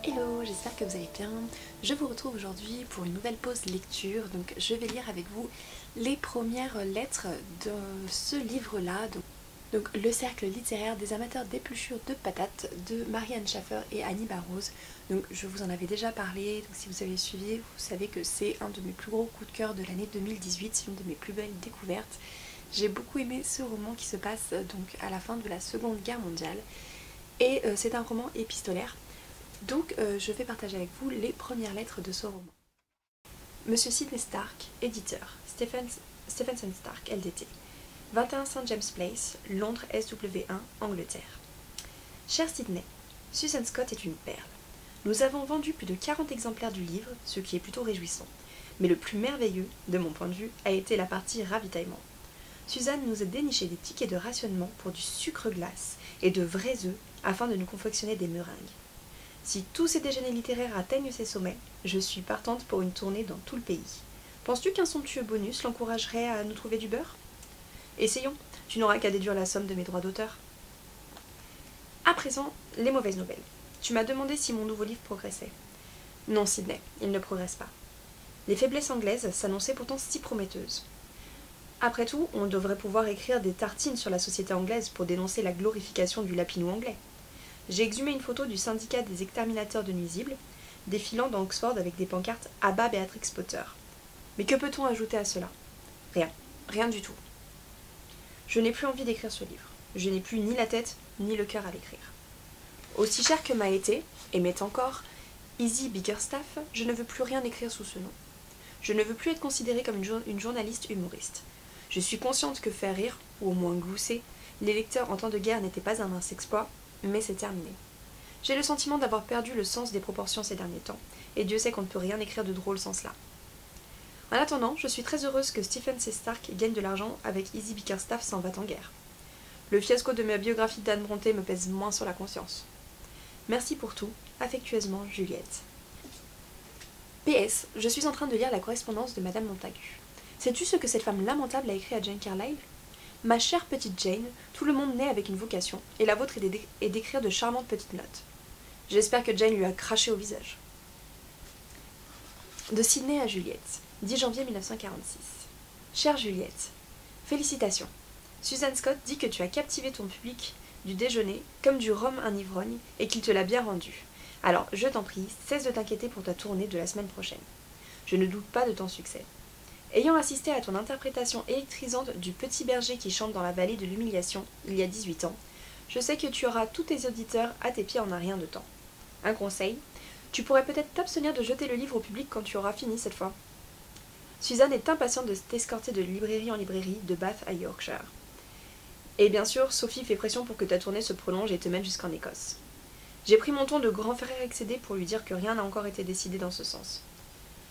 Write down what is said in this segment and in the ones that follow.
Hello, j'espère que vous allez bien. Je vous retrouve aujourd'hui pour une nouvelle pause lecture. Donc je vais lire avec vous les premières lettres de ce livre-là. Donc Le cercle littéraire des amateurs d'épluchures de patates de Marianne Schaffer et Annie Barrows. Donc je vous en avais déjà parlé, donc si vous avez suivi, vous savez que c'est un de mes plus gros coups de cœur de l'année 2018, c'est une de mes plus belles découvertes. J'ai beaucoup aimé ce roman qui se passe donc à la fin de la Seconde Guerre mondiale. Et c'est un roman épistolaire. Donc je vais partager avec vous les premières lettres de ce roman. Monsieur Sidney Stark, éditeur, Stephenson Stark, LDT, 21 St. James Place, Londres SW1, Angleterre. Cher Sidney, Susan Scott est une perle. Nous avons vendu plus de 40 exemplaires du livre, ce qui est plutôt réjouissant. Mais le plus merveilleux, de mon point de vue, a été la partie ravitaillement. Suzanne nous a déniché des tickets de rationnement pour du sucre glace et de vrais œufs afin de nous confectionner des meringues. Si tous ces déjeuners littéraires atteignent ces sommets, je suis partante pour une tournée dans tout le pays. Penses-tu qu'un somptueux bonus l'encouragerait à nous trouver du beurre? Essayons, tu n'auras qu'à déduire la somme de mes droits d'auteur. À présent, les mauvaises nouvelles. Tu m'as demandé si mon nouveau livre progressait. Non, Sidney, il ne progresse pas. Les faiblesses anglaises s'annonçaient pourtant si prometteuses. Après tout, on devrait pouvoir écrire des tartines sur la société anglaise pour dénoncer la glorification du lapinou anglais. J'ai exhumé une photo du syndicat des exterminateurs de nuisibles, défilant dans Oxford avec des pancartes « Abat Beatrix Potter ». Mais que peut-on ajouter à cela? Rien, rien du tout. Je n'ai plus envie d'écrire ce livre. Je n'ai plus ni la tête, ni le cœur à l'écrire. Aussi cher que m'a été, et m'est encore, Izzy Bickerstaff, je ne veux plus rien écrire sous ce nom. Je ne veux plus être considérée comme une journaliste humoriste. Je suis consciente que faire rire, ou au moins glousser, les lecteurs en temps de guerre n'était pas un mince exploit, mais c'est terminé. J'ai le sentiment d'avoir perdu le sens des proportions ces derniers temps, et Dieu sait qu'on ne peut rien écrire de drôle sans cela. En attendant, je suis très heureuse que Stephen C. Stark gagne de l'argent avec Izzy Bickerstaff s'en va en guerre. Le fiasco de ma biographie d'Anne Brontë me pèse moins sur la conscience. Merci pour tout, affectueusement Juliette. PS, je suis en train de lire la correspondance de Madame Montagu. Sais-tu ce que cette femme lamentable a écrit à Jane Carlyle? Ma chère petite Jane, tout le monde naît avec une vocation, et la vôtre est d'écrire de charmantes petites notes. J'espère que Jane lui a craché au visage. De Sydney à Juliette, 10 janvier 1946. Chère Juliette, félicitations. Susan Scott dit que tu as captivé ton public du déjeuner comme du rhum un ivrogne et qu'il te l'a bien rendu. Alors, je t'en prie, cesse de t'inquiéter pour ta tournée de la semaine prochaine. Je ne doute pas de ton succès. Ayant assisté à ton interprétation électrisante du petit berger qui chante dans la vallée de l'humiliation il y a 18 ans, je sais que tu auras tous tes auditeurs à tes pieds en un rien de temps. Un conseil, tu pourrais peut-être t'abstenir de jeter le livre au public quand tu auras fini cette fois. Suzanne est impatiente de t'escorter de librairie en librairie de Bath à Yorkshire. Et bien sûr, Sophie fait pression pour que ta tournée se prolonge et te mène jusqu'en Écosse. J'ai pris mon ton de grand frère excédé pour lui dire que rien n'a encore été décidé dans ce sens.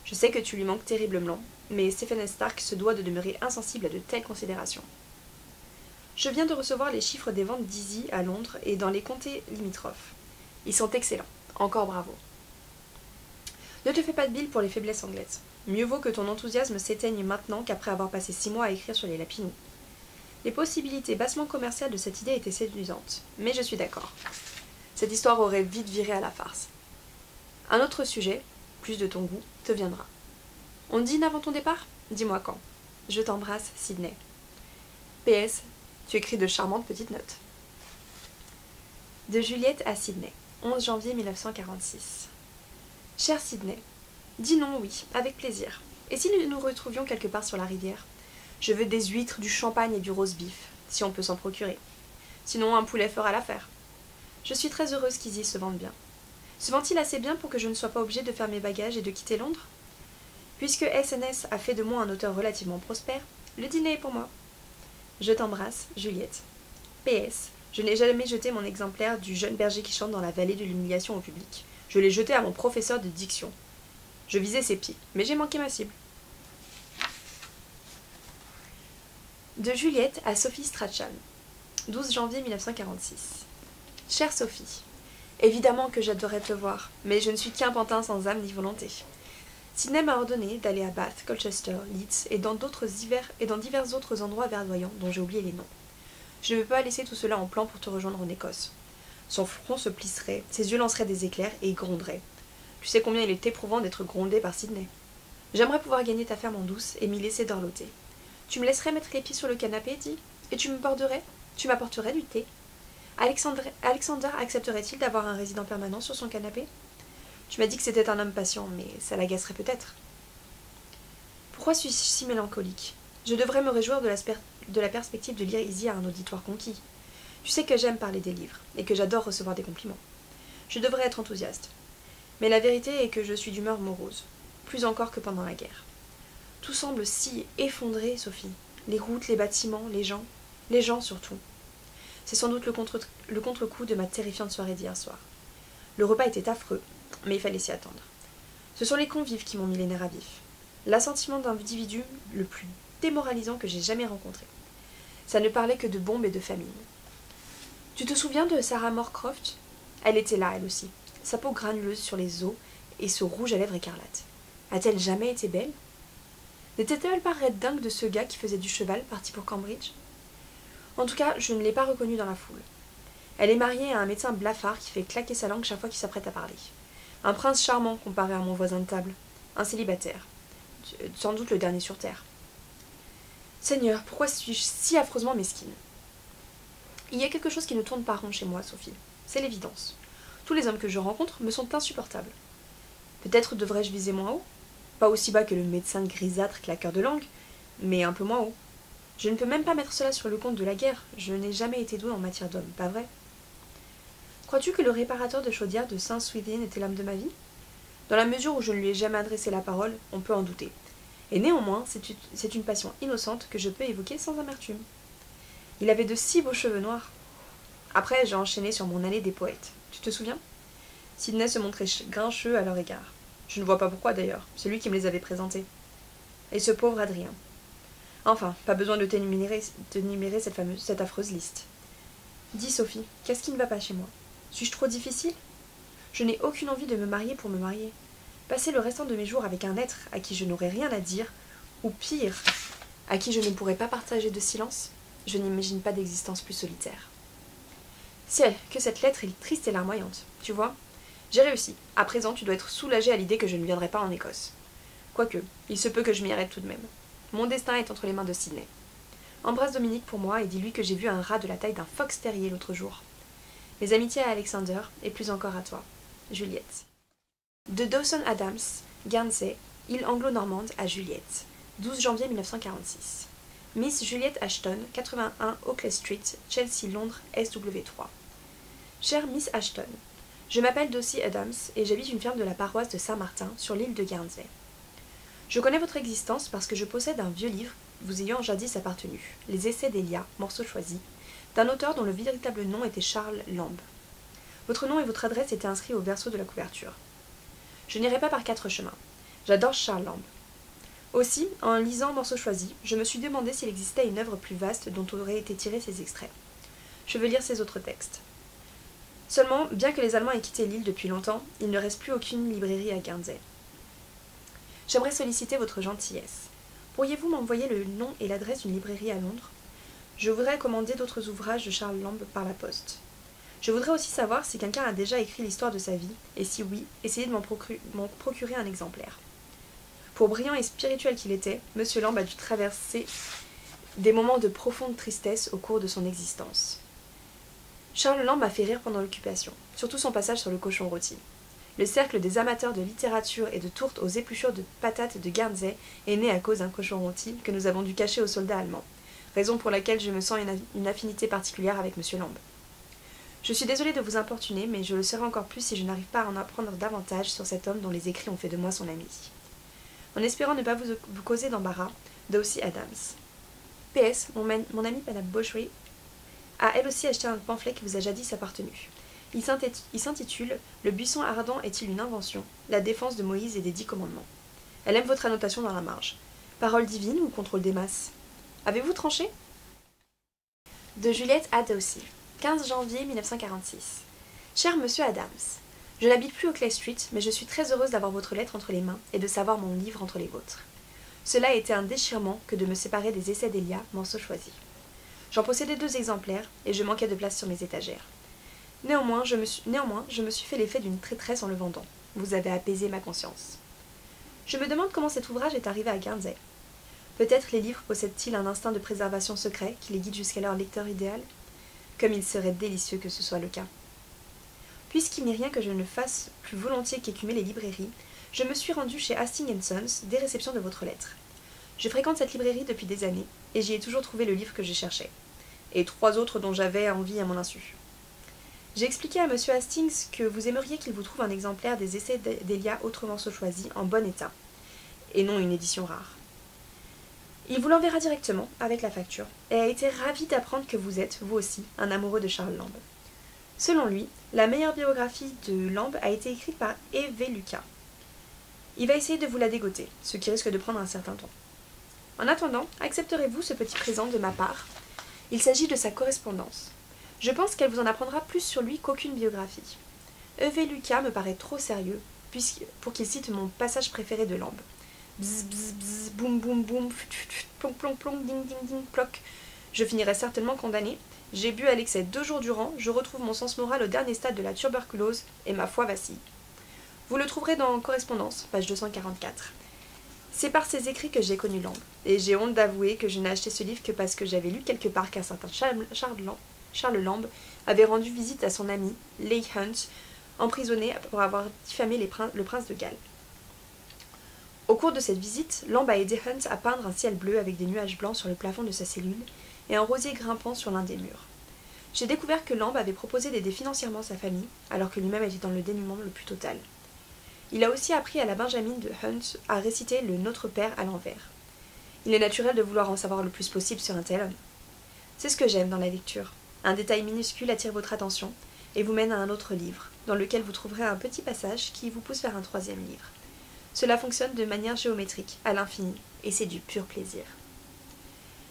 Je sais que tu lui manques terriblement, mais Stephen Stark se doit de demeurer insensible à de telles considérations. Je viens de recevoir les chiffres des ventes d'Izzy à Londres et dans les comtés limitrophes. Ils sont excellents, encore bravo. Ne te fais pas de bile pour les faiblesses anglaises. Mieux vaut que ton enthousiasme s'éteigne maintenant qu'après avoir passé 6 mois à écrire sur les lapinous. Les possibilités bassement commerciales de cette idée étaient séduisantes, mais je suis d'accord. Cette histoire aurait vite viré à la farce. Un autre sujet, plus de ton goût, te viendra. On dîne avant ton départ? Dis-moi quand. Je t'embrasse, Sydney. PS, tu écris de charmantes petites notes. De Juliette à Sydney, 11 janvier 1946. Cher Sydney, dis non, oui, avec plaisir. Et si nous nous retrouvions quelque part sur la rivière? Je veux des huîtres, du champagne et du roast-beef, si on peut s'en procurer. Sinon, un poulet fera l'affaire. Je suis très heureuse qu'Izzy se vende bien. Se vend-il assez bien pour que je ne sois pas obligée de faire mes bagages et de quitter Londres? Puisque SNS a fait de moi un auteur relativement prospère, le dîner est pour moi. Je t'embrasse, Juliette. PS, je n'ai jamais jeté mon exemplaire du jeune berger qui chante dans la vallée de l'humiliation au public. Je l'ai jeté à mon professeur de diction. Je visais ses pieds, mais j'ai manqué ma cible. De Juliette à Sophie Strachan, 12 janvier 1946. Chère Sophie, évidemment que j'adorerais te voir, mais je ne suis qu'un pantin sans âme ni volonté. Sydney m'a ordonné d'aller à Bath, Colchester, Leeds et dans divers autres endroits verdoyants dont j'ai oublié les noms. Je ne veux pas laisser tout cela en plan pour te rejoindre en Écosse. Son front se plisserait, ses yeux lanceraient des éclairs et il gronderait. Tu sais combien il est éprouvant d'être grondé par Sydney. J'aimerais pouvoir gagner ta ferme en douce et m'y laisser dorloter. Tu me laisserais mettre les pieds sur le canapé, dis, et tu m'apporterais du thé. Alexander accepterait-il d'avoir un résident permanent sur son canapé? Tu m'as dit que c'était un homme patient, mais ça l'agacerait peut-être. Pourquoi suis-je si mélancolique? Je devrais me réjouir de la perspective de lire Izzy à un auditoire conquis. Tu sais que j'aime parler des livres, et que j'adore recevoir des compliments. Je devrais être enthousiaste. Mais la vérité est que je suis d'humeur morose, plus encore que pendant la guerre. Tout semble si effondré, Sophie. Les routes, les bâtiments, les gens surtout. C'est sans doute le contre-coup de ma terrifiante soirée d'hier soir. Le repas était affreux, mais il fallait s'y attendre. Ce sont les convives qui m'ont mis les nerfs à vif. L'assentiment d'individu le plus démoralisant que j'ai jamais rencontré. Ça ne parlait que de bombes et de famine. Tu te souviens de Sarah Moorcroft? Elle était là, elle aussi, sa peau granuleuse sur les os et ce rouge à lèvres écarlate. A-t-elle jamais été belle? N'était-elle pas red dingue de ce gars qui faisait du cheval, parti pour Cambridge? En tout cas, je ne l'ai pas reconnue dans la foule. Elle est mariée à un médecin blafard qui fait claquer sa langue chaque fois qu'il s'apprête à parler. Un prince charmant comparé à mon voisin de table. Un célibataire. Sans doute le dernier sur terre. Seigneur, pourquoi suis-je si affreusement mesquine? Il y a quelque chose qui ne tourne pas rond chez moi, Sophie. C'est l'évidence. Tous les hommes que je rencontre me sont insupportables. Peut-être devrais-je viser moins haut? Pas aussi bas que le médecin grisâtre claqueur de langue, mais un peu moins haut. Je ne peux même pas mettre cela sur le compte de la guerre. Je n'ai jamais été douée en matière d'homme, pas vrai? Crois-tu que le réparateur de chaudière de Saint-Swithin était l'homme de ma vie? Dans la mesure où je ne lui ai jamais adressé la parole, on peut en douter. Et néanmoins, c'est une passion innocente que je peux évoquer sans amertume. Il avait de si beaux cheveux noirs. Après, j'ai enchaîné sur mon allée des poètes. Tu te souviens? Sydney se montrait grincheux à leur égard. Je ne vois pas pourquoi d'ailleurs, c'est lui qui me les avait présentés. Et ce pauvre Adrien. Enfin, pas besoin de t'énumérer cette affreuse liste. Dis Sophie, qu'est-ce qui ne va pas chez moi? Suis-je trop difficile? Je n'ai aucune envie de me marier pour me marier. Passer le restant de mes jours avec un être à qui je n'aurais rien à dire, ou pire, à qui je ne pourrais pas partager de silence, je n'imagine pas d'existence plus solitaire. Ciel, que cette lettre est triste et larmoyante, tu vois? J'ai réussi. À présent, tu dois être soulagée à l'idée que je ne viendrai pas en Écosse. Quoique, il se peut que je m'y arrête tout de même. Mon destin est entre les mains de Sydney. Embrasse Dominique pour moi et dis-lui que j'ai vu un rat de la taille d'un fox terrier l'autre jour. Mes amitiés à Alexander, et plus encore à toi. Juliette. De Dawson Adams, Guernsey, île anglo-normande à Juliette. 12 janvier 1946. Miss Juliette Ashton, 81 Oakley Street, Chelsea, Londres, SW3. Chère Miss Ashton, je m'appelle Dawson Adams et j'habite une ferme de la paroisse de Saint-Martin sur l'île de Guernsey. Je connais votre existence parce que je possède un vieux livre vous ayant jadis appartenu, Les Essais d'Elia, morceau choisi, d'un auteur dont le véritable nom était Charles Lamb. Votre nom et votre adresse étaient inscrits au verso de la couverture. Je n'irai pas par 4 chemins. J'adore Charles Lamb. Aussi, en lisant Morceau choisi, je me suis demandé s'il existait une œuvre plus vaste dont auraient été tirés ces extraits. Je veux lire ces autres textes. Seulement, bien que les Allemands aient quitté l'île depuis longtemps, il ne reste plus aucune librairie à Guernsey. J'aimerais solliciter votre gentillesse. Pourriez-vous m'envoyer le nom et l'adresse d'une librairie à Londres? Je voudrais commander d'autres ouvrages de Charles Lamb par la poste. Je voudrais aussi savoir si quelqu'un a déjà écrit l'histoire de sa vie, et si oui, essayez de m'en procurer un exemplaire. Pour brillant et spirituel qu'il était, M. Lamb a dû traverser des moments de profonde tristesse au cours de son existence. Charles Lamb m'a fait rire pendant l'occupation, surtout son passage sur le cochon rôti. Le cercle des amateurs de littérature et de tourtes aux épluchures de patates de Guernsey est né à cause d'un cochon rôti que nous avons dû cacher aux soldats allemands, raison pour laquelle je me sens une affinité particulière avec M. Lamb. Je suis désolée de vous importuner, mais je le serai encore plus si je n'arrive pas à en apprendre davantage sur cet homme dont les écrits ont fait de moi son ami. En espérant ne pas vous causer d'embarras, Dawson Adams. PS, mon amie Madame Bossuet a elle aussi acheté un pamphlet qui vous a jadis appartenu. Il s'intitule « Le buisson ardent est-il une invention? La défense de Moïse et des 10 commandements ». Elle aime votre annotation dans la marge. Parole divine ou contrôle des masses? Avez-vous tranché? De Juliette à Dawson. 15 janvier 1946. Cher Monsieur Adams, je n'habite plus au Clay Street, mais je suis très heureuse d'avoir votre lettre entre les mains et de savoir mon livre entre les vôtres. Cela a été un déchirement que de me séparer des Essais d'Elia, morceau choisi. J'en possédais 2 exemplaires et je manquais de place sur mes étagères. Néanmoins, je me suis fait l'effet d'une traîtresse en le vendant. Vous avez apaisé ma conscience. Je me demande comment cet ouvrage est arrivé à Guernsey. Peut-être les livres possèdent-ils un instinct de préservation secret qui les guide jusqu'à leur lecteur idéal? Comme il serait délicieux que ce soit le cas. Puisqu'il n'est rien que je ne fasse plus volontiers qu'écumer les librairies, je me suis rendue chez Hastings & Sons dès réception de votre lettre. Je fréquente cette librairie depuis des années, et j'y ai toujours trouvé le livre que je cherchais, et 3 autres dont j'avais envie à mon insu. J'ai expliqué à M. Hastings que vous aimeriez qu'il vous trouve un exemplaire des essais d'Elia autrement choisis en bon état, et non une édition rare. Il vous l'enverra directement, avec la facture, et a été ravi d'apprendre que vous êtes, vous aussi, un amoureux de Charles Lamb. Selon lui, la meilleure biographie de Lamb a été écrite par E.V. Lucas. Il va essayer de vous la dégoter, ce qui risque de prendre un certain temps. En attendant, accepterez-vous ce petit présent de ma part? Il s'agit de sa correspondance. Je pense qu'elle vous en apprendra plus sur lui qu'aucune biographie. E.V. Lucas me paraît trop sérieux pour qu'il cite mon passage préféré de Lamb. Bzz bzz bzz, boum boum boum, plonk plonk plonk, ding ding ding, ploc. Je finirai certainement condamné. J'ai bu à l'excès 2 jours durant, je retrouve mon sens moral au dernier stade de la tuberculose, et ma foi vacille. Vous le trouverez dans Correspondance, page 244. C'est par ses écrits que j'ai connu Lamb, et j'ai honte d'avouer que je n'ai acheté ce livre que parce que j'avais lu quelque part qu'un certain Charles Lamb avait rendu visite à son ami, Leigh Hunt, emprisonné pour avoir diffamé le prince de Galles. Au cours de cette visite, Lamb a aidé Hunt à peindre un ciel bleu avec des nuages blancs sur le plafond de sa cellule et un rosier grimpant sur l'un des murs. J'ai découvert que Lamb avait proposé d'aider financièrement sa famille, alors que lui-même était dans le dénuement le plus total. Il a aussi appris à la Benjamin de Hunt à réciter le Notre Père à l'envers. Il est naturel de vouloir en savoir le plus possible sur un tel homme. C'est ce que j'aime dans la lecture. Un détail minuscule attire votre attention et vous mène à un autre livre, dans lequel vous trouverez un petit passage qui vous pousse vers un 3e livre. Cela fonctionne de manière géométrique, à l'infini, et c'est du pur plaisir.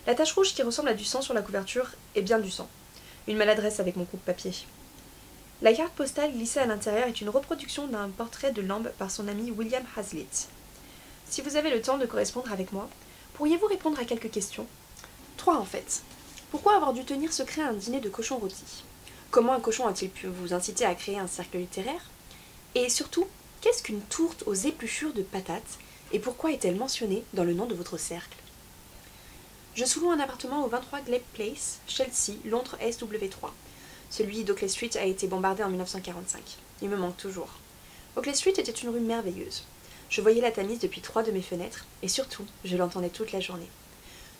La tache rouge qui ressemble à du sang sur la couverture est bien du sang. Une maladresse avec mon coupe-papier. La carte postale glissée à l'intérieur est une reproduction d'un portrait de Lamb par son ami William Hazlitt. Si vous avez le temps de correspondre avec moi, pourriez-vous répondre à quelques questions? 3 en fait. Pourquoi avoir dû tenir secret un dîner de cochon rôti? Comment un cochon a-t-il pu vous inciter à créer un cercle littéraire? Et surtout, qu'est-ce qu'une tourte aux épluchures de patates et pourquoi est-elle mentionnée dans le nom de votre cercle? Je sous-loue un appartement au 23 Glebe Place, Chelsea, Londres SW3. Celui d'Oakley Street a été bombardé en 1945. Il me manque toujours. Oakley Street était une rue merveilleuse. Je voyais la Tamise depuis 3 de mes fenêtres et surtout, je l'entendais toute la journée.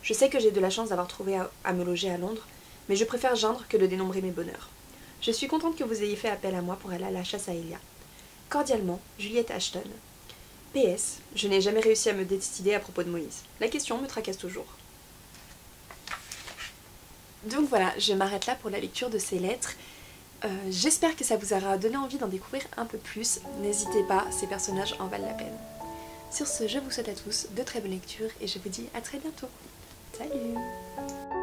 Je sais que j'ai de la chance d'avoir trouvé à me loger à Londres, mais je préfère geindre que de dénombrer mes bonheurs. Je suis contente que vous ayez fait appel à moi pour aller à la chasse à Elia. Cordialement, Juliette Ashton. PS, je n'ai jamais réussi à me décider à propos de Moïse. La question me tracasse toujours. Donc voilà, je m'arrête là pour la lecture de ces lettres. J'espère que ça vous aura donné envie d'en découvrir un peu plus. N'hésitez pas, ces personnages en valent la peine. Sur ce, je vous souhaite à tous de très bonnes lectures et je vous dis à très bientôt. Salut!